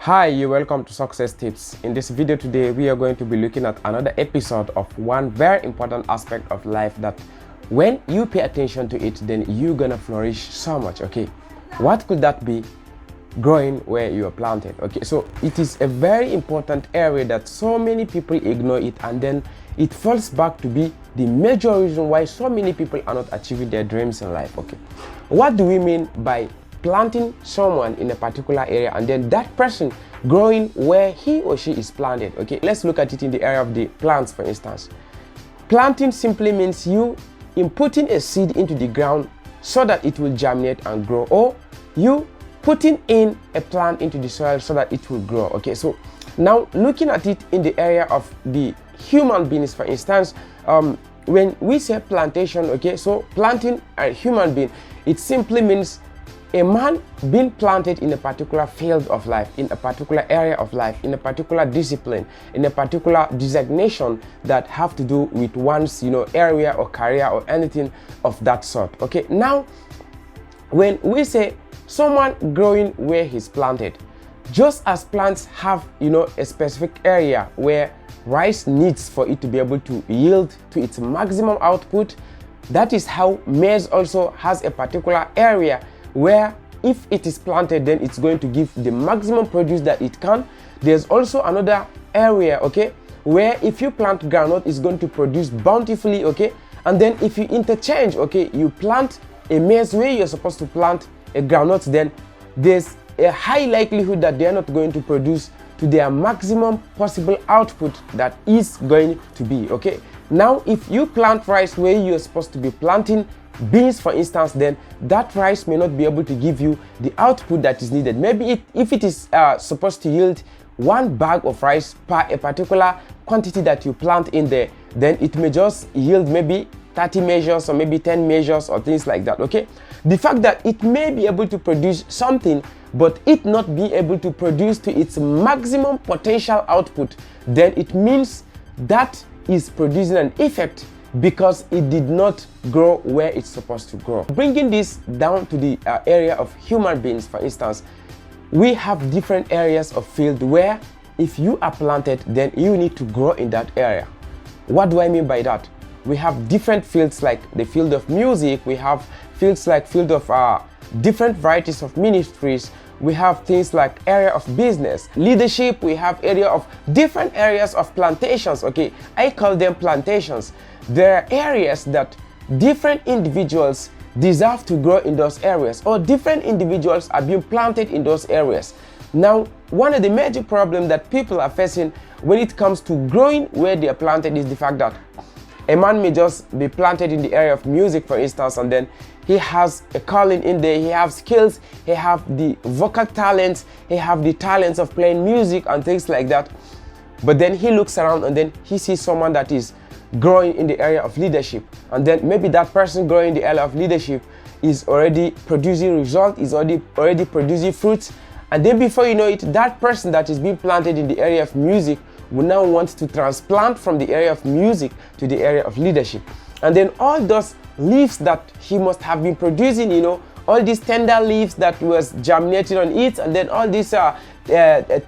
Hi, you're welcome to Success Tips. In this video today, we are going to be looking at another episode of one very important aspect of life that when you pay attention to it, then you're gonna flourish so much. Okay, what could that be? Growing where you are planted. Okay, so it is a very important area that so many people ignore it, and then it falls back to be the major reason why so many people are not achieving their dreams in life. Okay, what do we mean by planting someone in a particular area and then that person growing where he or she is planted? Okay, let's look at it in the area of the plants. For instance, planting simply means you inputting a seed into the ground so that it will germinate and grow, or you putting in a plant into the soil so that it will grow. Okay, so now looking at it in the area of the human beings, for instance, when we say plantation, okay, so planting a human being, it simply means a man being planted in a particular field of life, in a particular area of life, in a particular discipline, in a particular designation that have to do with one's, area or career or anything of that sort. Okay, now when we say someone growing where he's planted, just as plants have, a specific area where rice needs for it to be able to yield to its maximum output, that is how maize also has a particular area where if it is planted, then it's going to give the maximum produce that it can. There's also another area, okay, where if you plant groundnut, it's going to produce bountifully, okay, and then if you interchange, okay, you plant a maize where you're supposed to plant a groundnut, then there's a high likelihood that they are not going to produce to their maximum possible output that is going to be. Okay, now if you plant rice where you're supposed to be planting beans, for instance, then that rice may not be able to give you the output that is needed. Maybe if it is supposed to yield one bag of rice per a particular quantity that you plant in there, then it may just yield maybe 30 measures or maybe 10 measures or things like that. Okay, the fact that it may be able to produce something but it not be able to produce to its maximum potential output, then it means that is producing an effect because it did not grow where it's supposed to grow. Bringing this down to the area of human beings, for instance, we have different areas of field where if you are planted, then you need to grow in that area. What do I mean by that? We have different fields like the field of music, we have fields like field of different varieties of ministries, we have things like area of business, leadership, we have area of different areas of plantations. Okay, I call them plantations. There are areas that different individuals deserve to grow in those areas, or different individuals are being planted in those areas. Now, one of the major problems that people are facing when it comes to growing where they are planted is the fact that a man may just be planted in the area of music, for instance, and then he has a calling in there, he has skills, he have the vocal talents, he have the talents of playing music and things like that. But then he looks around and then he sees someone that is growing in the area of leadership, and then maybe that person growing in the area of leadership is already producing results, is already producing fruits, and then before you know it, that person that is being planted in the area of music will now want to transplant from the area of music to the area of leadership. And then all those leaves that he must have been producing, all these tender leaves that was germinating on it, and then all these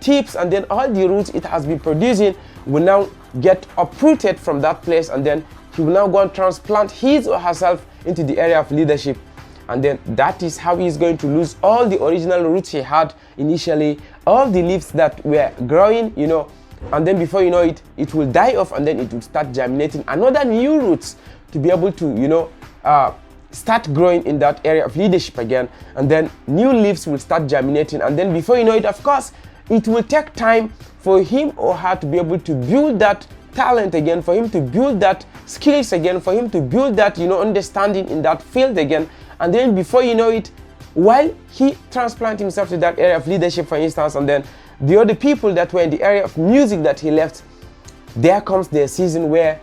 tips and then all the roots it has been producing will now get uprooted from that place, and then he will now go and transplant his or herself into the area of leadership. And then that is how he's going to lose all the original roots he had initially, all the leaves that were growing, and then before you know it, it will die off, and then it will start germinating another new roots to be able to, start growing in that area of leadership again, and then new leaves will start germinating, and then before you know it, of course, it will take time for him or her to be able to build that talent again, for him to build that skills again, for him to build that, understanding in that field again, and then before you know it, while he transplanted himself to that area of leadership, for instance, and then the other people that were in the area of music that he left, there comes the season where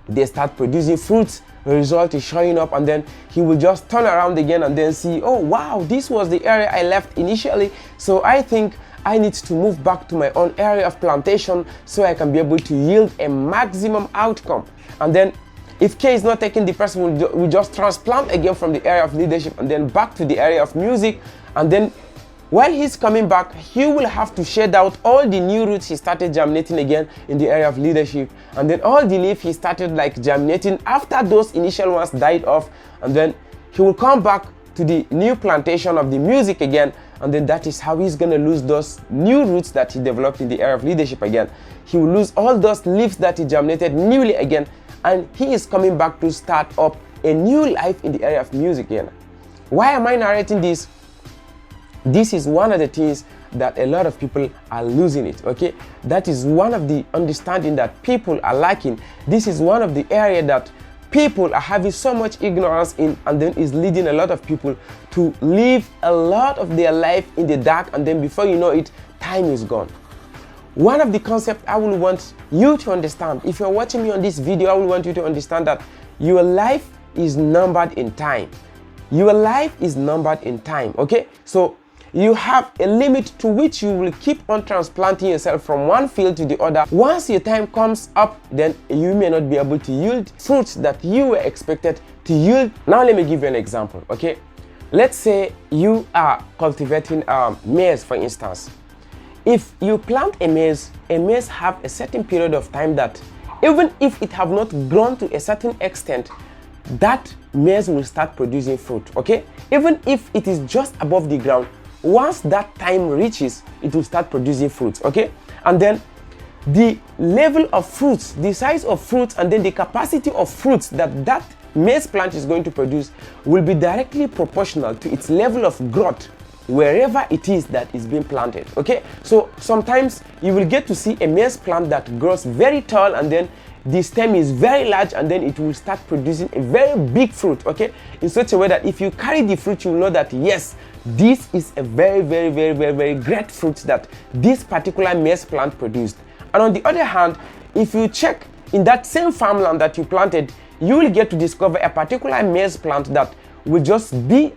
they start producing fruits, the result is showing up, and then he will just turn around again and then see, oh wow, this was the area I left initially, so I think I need to move back to my own area of plantation so I can be able to yield a maximum outcome. And then if care is not taken, the person will just transplant again from the area of leadership and then back to the area of music, and then While he's coming back, he will have to shed out all the new roots he started germinating again in the area of leadership, and then all the leaf he started like germinating after those initial ones died off, and then he will come back to the new plantation of the music again, and then that is how he's going to lose those new roots that he developed in the area of leadership again. He will lose all those leaves that he germinated newly again, and he is coming back to start up a new life in the area of music again. Why am I narrating this? This is one of the things that a lot of people are losing it, okay? That is one of the understanding that people are lacking. This is one of the area that people are having so much ignorance in, and then is leading a lot of people to live a lot of their life in the dark, and then before you know it, time is gone. One of the concepts I will want you to understand, if you're watching me on this video, I will want you to understand that your life is numbered in time. Your life is numbered in time, okay? So you have a limit to which you will keep on transplanting yourself from one field to the other. Once your time comes up, then you may not be able to yield fruits that you were expected to yield. Now let me give you an example, okay? Let's say you are cultivating maize, for instance. If you plant a maize have a certain period of time that even if it have not grown to a certain extent, that maize will start producing fruit, okay? Even if it is just above the ground, once that time reaches, it will start producing fruits, okay? And then the level of fruits, the size of fruits, and then the capacity of fruits that maize plant is going to produce will be directly proportional to its level of growth wherever it is that is being planted, okay? So sometimes you will get to see a maize plant that grows very tall, and then the stem is very large, and then it will start producing a very big fruit, okay? In such a way that if you carry the fruit, you will know that yes, this is a very great fruit that this particular maize plant produced. And on the other hand, if you check in that same farmland that you planted, you will get to discover a particular maize plant that will just be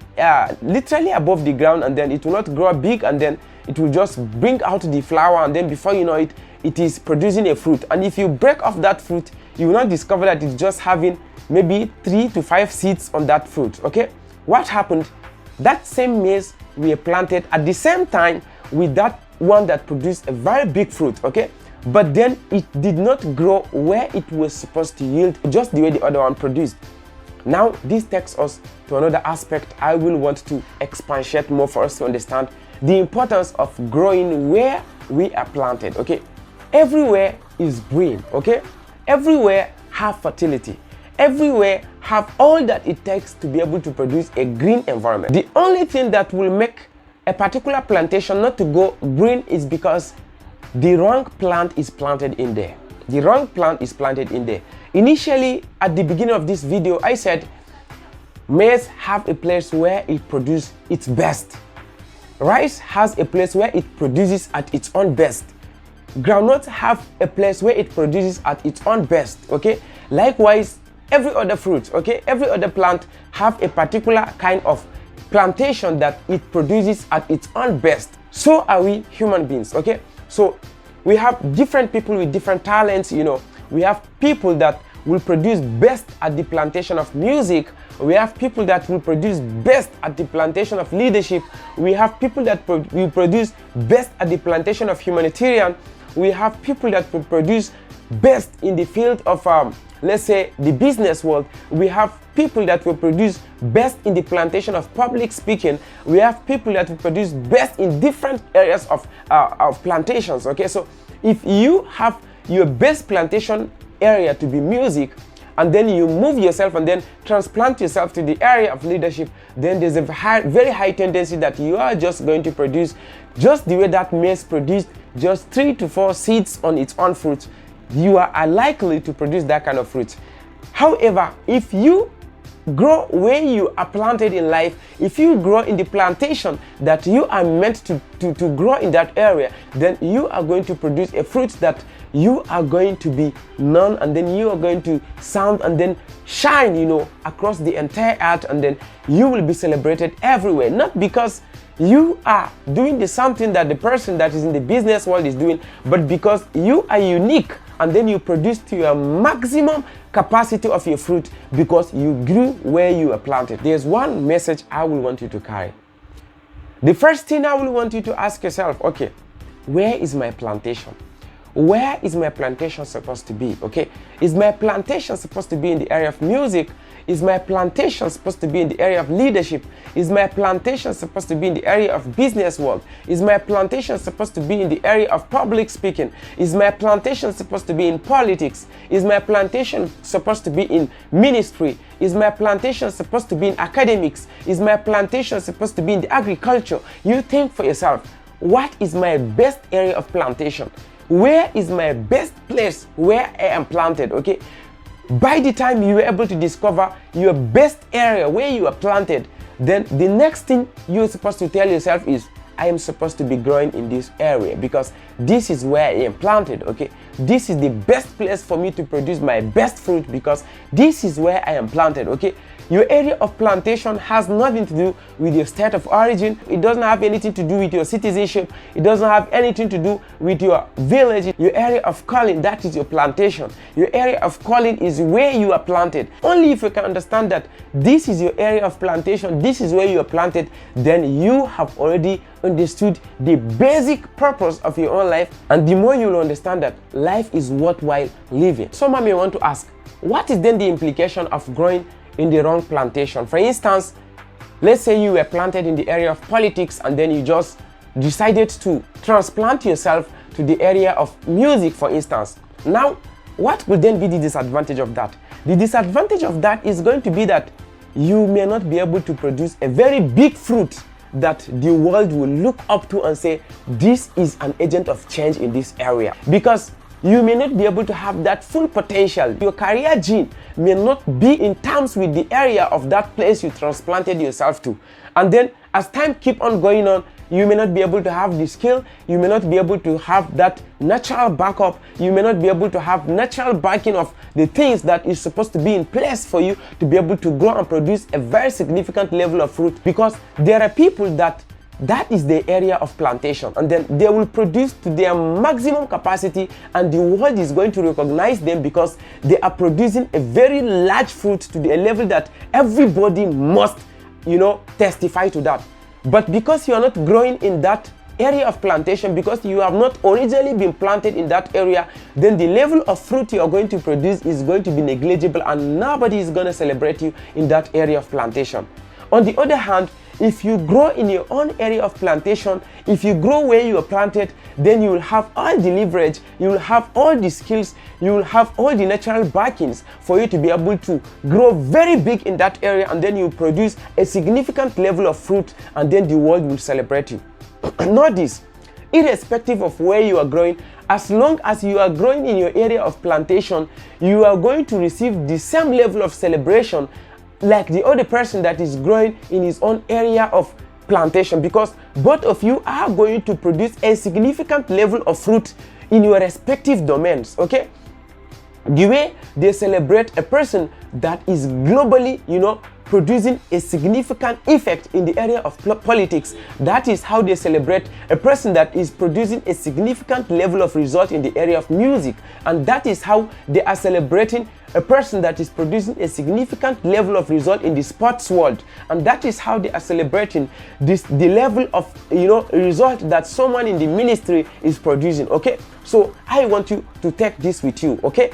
literally above the ground, and then it will not grow big, and then it will just bring out the flower, and then before you know it, it is producing a fruit. And if you break off that fruit, you will not discover that it's just having maybe 3 to 5 seeds on that fruit, okay? What happened? That same maize we planted at the same time with that one that produced a very big fruit, okay? But then it did not grow where it was supposed to yield, just the way the other one produced. Now this takes us to another aspect I will want to expatiate more for us to understand the importance of growing where we are planted, okay? Everywhere is green, okay? Everywhere have fertility. Everywhere have all that it takes to be able to produce a green environment. The only thing that will make a particular plantation not to go green is because the wrong plant is planted in there. The wrong plant is planted in there. Initially, at the beginning of this video, I said maize have a place where it produces its best. Rice has a place where it produces at its own best. Groundnut have a place where it produces at its own best, okay? Likewise, every other fruit, okay? Every other plant have a particular kind of plantation that it produces at its own best. So are we human beings, okay? So we have different people with different talents, you know. We have people that will produce best at the plantation of music. We have people that will produce best at the plantation of leadership. We have people that will produce best at the plantation of humanitarian. We have people that will produce best in the field of, let's say, the business world. We have people that will produce best in the plantation of public speaking. We have people that will produce best in different areas of plantations, okay? So if you have your best plantation area to be music, and then you move yourself and then transplant yourself to the area of leadership, then there's a very high tendency that you are just going to produce just the way that maize produced just 3 to 4 seeds on its own fruit. You are unlikely to produce that kind of fruit. However, if you grow where you are planted in life, if you grow in the plantation that you are meant to grow in that area, then you are going to produce a fruit that you are going to be known, and then you are going to sound and then shine, you know, across the entire earth, and then you will be celebrated everywhere. Not because you are doing the something that the person that is in the business world is doing, but because you are unique, and then you produce to your maximum capacity of your fruit because you grew where you are planted. There's one message I will want you to carry. The first thing I will want you to ask yourself, okay, where is my plantation? Where is my plantation supposed to be? Okay, is my plantation supposed to be in the area of music? Is my plantation supposed to be in the area of leadership? Is my plantation supposed to be in the area of business work? Is my plantation supposed to be in the area of public speaking? Is my plantation supposed to be in politics? Is my plantation supposed to be in ministry? Is my plantation supposed to be in academics? Is my plantation supposed to be in the agriculture? You think for yourself, what is my best area of plantation? Where is my best place where I am planted? Okay, by the time you are able to discover your best area where you are planted, then the next thing you're supposed to tell yourself is, I am supposed to be growing in this area because this is where I am planted. Okay, this is the best place for me to produce my best fruit because this is where I am planted. Okay, your area of plantation has nothing to do with your state of origin. It doesn't have anything to do with your citizenship. It doesn't have anything to do with your village. Your area of calling, that is your plantation. Your area of calling is where you are planted. Only if you can understand that this is your area of plantation, this is where you are planted, then you have already understood the basic purpose of your own life, and the more you will understand that life is worthwhile living. Someone may want to ask, what is then the implication of growing in the wrong plantation? For instance, let's say you were planted in the area of politics and then you just decided to transplant yourself to the area of music, for instance. Now, what would then be the disadvantage of that? The disadvantage of that is going to be that you may not be able to produce a very big fruit that the world will look up to and say, this is an agent of change in this area, because you may not be able to have that full potential. Your career gene may not be in terms with the area of that place you transplanted yourself to. And then as time keep on going on, you may not be able to have the skill, you may not be able to have that natural backup, you may not be able to have natural backing of the things that is supposed to be in place for you to be able to grow and produce a very significant level of fruit, because there are people that is the area of plantation, and then they will produce to their maximum capacity and the world is going to recognize them because they are producing a very large fruit to the level that everybody must, testify to that. But because you are not growing in that area of plantation, because you have not originally been planted in that area, then the level of fruit you are going to produce is going to be negligible and nobody is going to celebrate you in that area of plantation. On the other hand, if you grow in your own area of plantation, if you grow where you are planted, then you will have all the leverage, you will have all the skills, you will have all the natural backings for you to be able to grow very big in that area, and then you produce a significant level of fruit, and then the world will celebrate you. Know this, irrespective of where you are growing, as long as you are growing in your area of plantation, you are going to receive the same level of celebration like the other person that is growing in his own area of plantation, because both of you are going to produce a significant level of fruit in your respective domains. Okay, the way they celebrate a person that is globally producing a significant effect in the area of politics, that is how they celebrate a person that is producing a significant level of result in the area of music, and that is how they are celebrating a person that is producing a significant level of result in the sports world, and that is how they are celebrating the level of result that someone in the ministry is producing. Okay, so I want you to take this with you. Okay,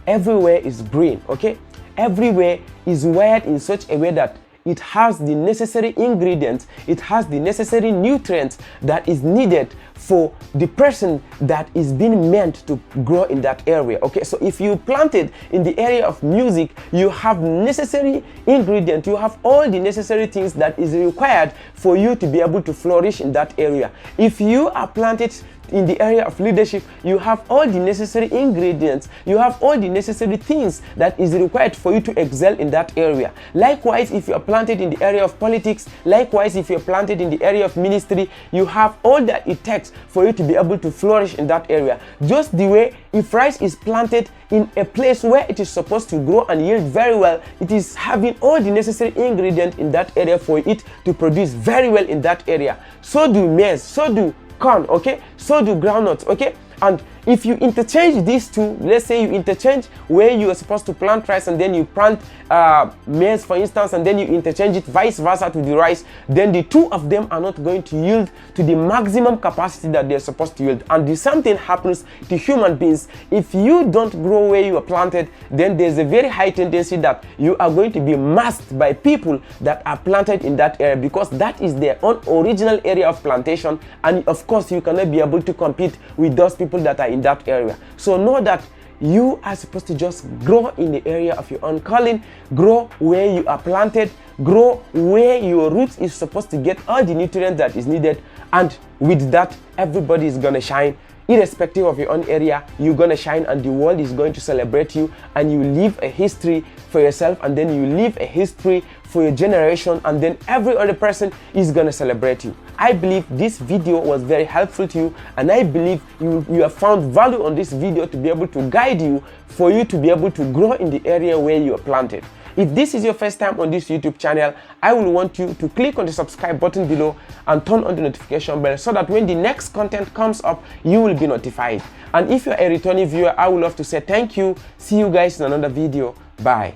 everywhere is green. Okay, everywhere is wired in such a way that it has the necessary ingredients, it has the necessary nutrients that is needed for the person that is being meant to grow in that area. Okay, so if you planted in the area of music, you have necessary ingredients, you have all the necessary things that is required for you to be able to flourish in that area. If you are planted in the area of leadership, you have all the necessary ingredients, you have all the necessary things that is required for you to excel in that area. Likewise, if you are planted in the area of politics, likewise if you are planted in the area of ministry, you have all that it takes for you to be able to flourish in that area. Just the way if rice is planted in a place where it is supposed to grow and yield very well, it is having all the necessary ingredients in that area for it to produce very well in that area. So do maize, so do corn, okay, so do groundnuts, okay. And if you interchange these two, let's say you interchange where you are supposed to plant rice and then you plant maize, for instance, and then you interchange it vice versa to the rice, then the two of them are not going to yield to the maximum capacity that they're supposed to yield. And the same thing happens to human beings. If you don't grow where you are planted, then there's a very high tendency that you are going to be masked by people that are planted in that area, because that is their own original area of plantation, and of course you cannot be able to compete with those people that are in that area. So know that you are supposed to just grow in the area of your own calling, grow where you are planted, grow where your roots is supposed to get all the nutrients that is needed, and with that everybody is gonna shine. Irrespective of your own area, you're gonna shine and the world is going to celebrate you, and you leave a history for yourself, and then you leave a history for your generation, and then every other person is gonna celebrate you. I believe this video was very helpful to you, and I believe you have found value on this video to be able to guide you, for you to be able to grow in the area where you are planted. If this is your first time on this YouTube channel, I will want you to click on the subscribe button below and turn on the notification bell so that when the next content comes up, you will be notified. And if you're a returning viewer, I would love to say thank you. See you guys in another video. Bye.